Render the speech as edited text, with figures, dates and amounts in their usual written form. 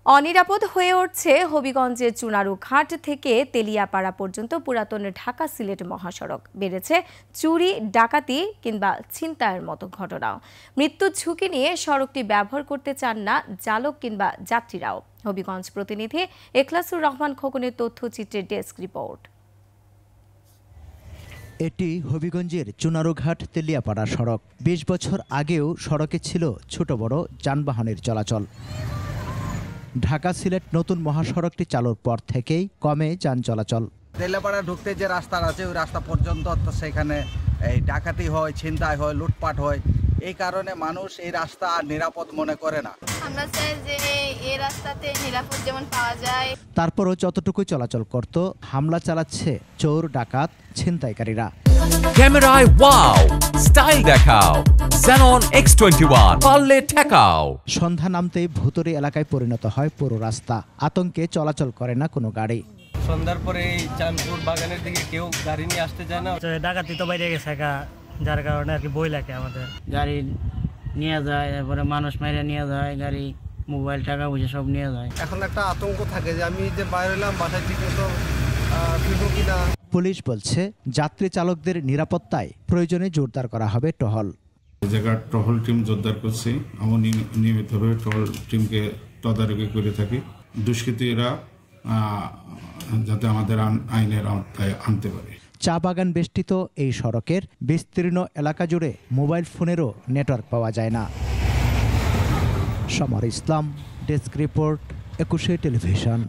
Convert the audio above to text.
অনিরাপদ হয়ে উঠছে হবিগঞ্জের চুনারু ঘাট থেকে তেলিয়াপাড়া পর্যন্ত পুরাতন ঢাকা সিলেট মহাসড়ক। বেড়েছে চুরি, ডাকাতি কিংবা ছিনতাইয়ের মতো ঘটনাও। মৃত্যুর ঝুঁকি নিয়ে সড়কটি ব্যবহার করতে চান না চালক কিংবা যাত্রীরাও। হবিগঞ্জ প্রতিনিধি এখলাসুর রহমান খোকনের তথ্যচিত্রের ডেস্ক রিপোর্ট। এটি হবিগঞ্জের চুনারুঘাট তেলিয়াপাড়া সড়ক। ২০ বছর আগেও সড়কে ছিল ছোট বড় যানবাহনের চলাচল। ঢাকা সিলেট নতুন মহাসড়কটি চালুর পর থেকেই কমে যান চলাচল। তেলিয়াপাড়া ঢুকতে যে রাস্তা আছে ওই রাস্তা পর্যন্ত সেখানে এই ডাকাতি হয়, ছিনতাই হয়, লুটপাট হয়। এই কারণে মানুষ এই রাস্তা আর নিরাপদ মনে করে না। আমরা চাই যে এই রাস্তাতে নিরাপদ যেমন পাওয়া যায়। তারপরও যতটুকু চলাচল করত, হামলা চালাচ্ছে চোর, ডাকাত, ছিনতাইকারীরা। ক্যামেরায় ওয়াও, স্টাইল দেখাও, Xenon X21 পারলে ঠেকাও। সন্ধ্যা নামতেই ভুতুড়ে এলাকায় পরিণত হয় পুরো রাস্তা। আতঙ্কে চলাচল করে না কোনো গাড়ি। সন্ধ্যার পরে চাঁদপুর বাগানের দিকে কেউ গাড়ি নিয়ে আসতে চায় না। ডাকাতি তো বাইরে গেছে, যার কারণে আর কি বই লাগে আমাদের। গাড়ি নিয়ে যায়, তারপরে মানুষ মাইরে নিয়ে যায়, গাড়ি, মোবাইল, টাকা পয়সা সব নিয়ে যায়। এখন একটা আতঙ্ক থাকে যে আমি যে বাইরে এলাম বাসায় ঠিক মতো ফিরবো কিনা। পুলিশ বলছে যাত্রী চালকদের নিরাপত্তায় প্রয়োজনে জোরদার করা হবে টহল। জায়গার টহল টিম জোরদার করছি। আমরা নিয়মিতভাবে টহল টিমকে তদারকি করে থাকি। দুষ্কৃতীরা যাতে আমাদের আইনের আওতায় আনতে পারে। চা বাগান বেষ্টিত এই সড়কের বিস্তীর্ণ এলাকা জুড়ে মোবাইল ফোনেরও নেটওয়ার্ক পাওয়া যায় না। সমর ইসলাম, ডেস্ক রিপোর্ট, ২১ টেলিভিশন।